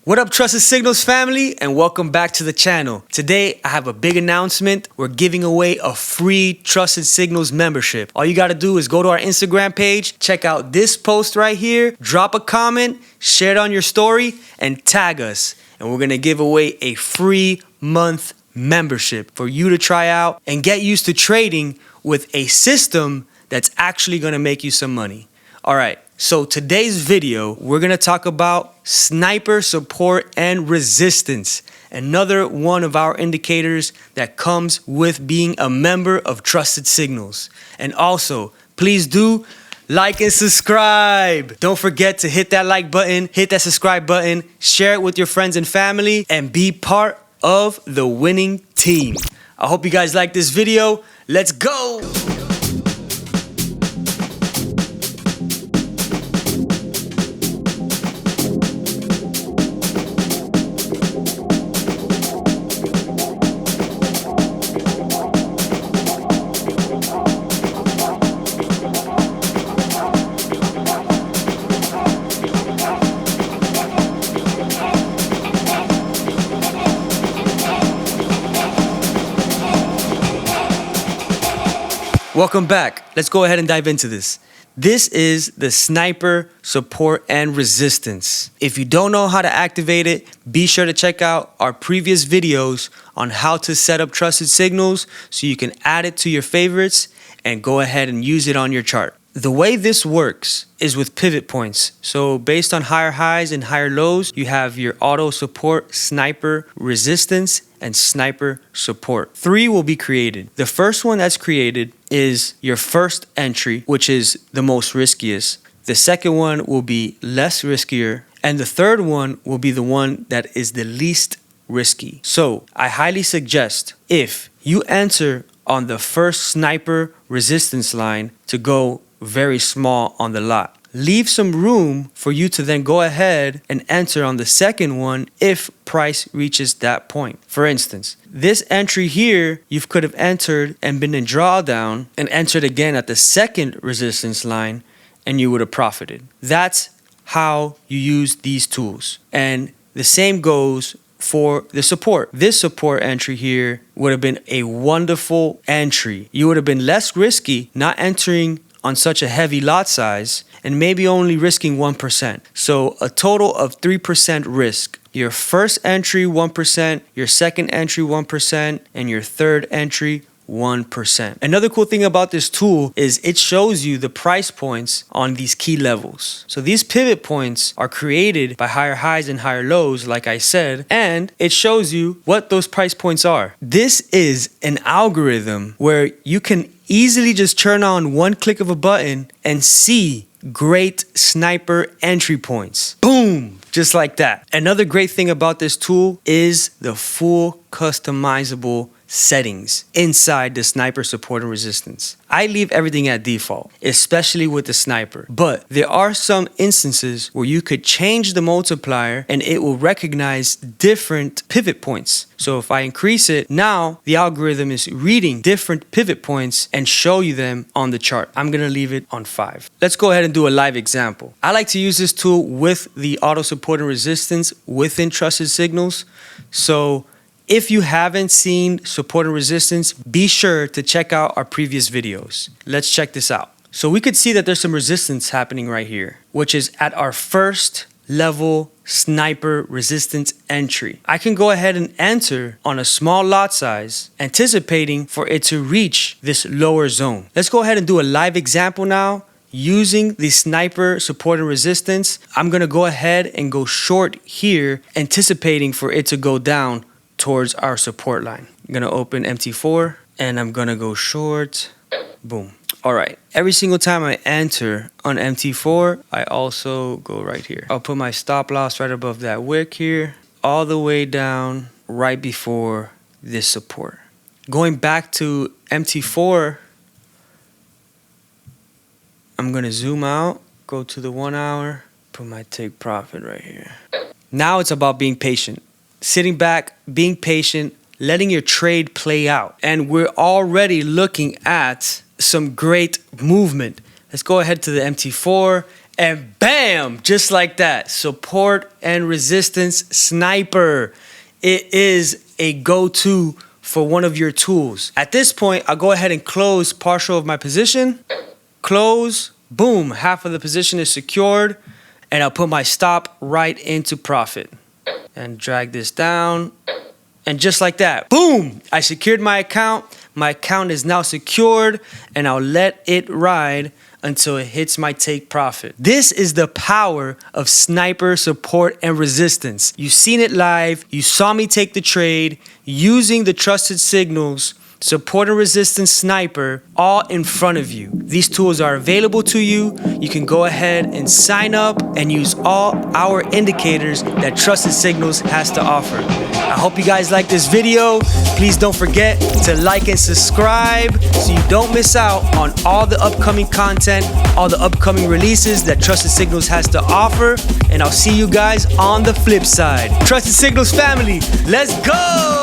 What up, Trusted Signals family, and welcome back to the channel. Today, I have a big announcement. We're giving away a free Trusted Signals membership. All you gotta do is go to our Instagram page, check out this post right here, drop a comment, share it on your story, and tag us. And we're gonna give away a free month membership for you to try out and get used to trading with a system that's actually gonna make you some money. All right, so today's video, we're gonna talk about sniper support and resistance. Another one of our indicators that comes with being a member of Trusted Signals. And also, please do like and subscribe. Don't forget to hit that like button, hit that subscribe button, share it with your friends and family, and be part of the winning team. I hope you guys like this video. Let's go. Welcome back. Let's go ahead and dive into this. This is the sniper support and resistance. If you don't know how to activate it, be sure to check out our previous videos on how to set up Trusted Signals so you can add it to your favorites and go ahead and use it on your chart. The way this works is with pivot points. So based on higher highs and higher lows, you have your auto support, sniper, resistance, and sniper support. 3 will be created. The first one that's created is your first entry, which is the most riskiest. The second one will be less riskier. And the third one will be the one that is the least risky. So I highly suggest if you enter on the first sniper resistance line to go very small on the lot. Leave some room for you to then go ahead and enter on the second one if price reaches that point. For instance, this entry here, you could have entered and been in drawdown and entered again at the second resistance line and you would have profited. That's how you use these tools. And the same goes for the support. This support entry here would have been a wonderful entry. You would have been less risky not entering on such a heavy lot size and maybe only risking 1%. So a total of 3% risk. Your first entry 1%, your second entry 1%, and your third entry 1%. Another cool thing about this tool is it shows you the price points on these key levels. So these pivot points are created by higher highs and higher lows, like I said, and it shows you what those price points are. This is an algorithm where you can easily just turn on one click of a button and see great sniper entry points. Boom! Just like that. Another great thing about this tool is the full customizable settings inside the sniper support and resistance. I leave everything at default, especially with the sniper. But there are some instances where you could change the multiplier and it will recognize different pivot points. So if I increase it, now the algorithm is reading different pivot points and show you them on the chart. I'm gonna leave it on 5. Let's go ahead and do a live example. I like to use this tool with the auto support and resistance within Trusted Signals. So if you haven't seen support and resistance, be sure to check out our previous videos. Let's check this out. So we could see that there's some resistance happening right here, which is at our first level sniper resistance entry. I can go ahead and enter on a small lot size, anticipating for it to reach this lower zone. Let's go ahead and do a live example now. Using the sniper support and resistance, I'm gonna go ahead and go short here, anticipating for it to go down towards our support line. I'm gonna open MT4 and I'm gonna go short. Boom. All right. Every single time I enter on MT4, I also go right here. I'll put my stop loss right above that wick here, all the way down right before this support. Going back to MT4, I'm gonna zoom out, go to the 1 hour, put my take profit right here. Now it's about being patient. Sitting back, being patient, letting your trade play out. And we're already looking at some great movement. Let's go ahead to the MT4 And bam, just like that, support and resistance sniper. It is a go-to for one of your tools. At this point, I'll go ahead and close partial of my position. Close, boom, half of the position is secured, and I'll put my stop right into profit. And drag this down, and just like that, boom, I secured my account. My account is now secured, and I'll let it ride until it hits my take profit. This is the power of sniper support and resistance. You've seen it live. You saw me take the trade using the trusted signals, support and resistance sniper, all in front of you. These tools are available to you. You can go ahead and sign up and use all our indicators that Trusted Signals has to offer. I hope you guys like this video. Please don't forget to like and subscribe so you don't miss out on all the upcoming content, all the upcoming releases that Trusted Signals has to offer. And I'll see you guys on the flip side. Trusted Signals family, let's go!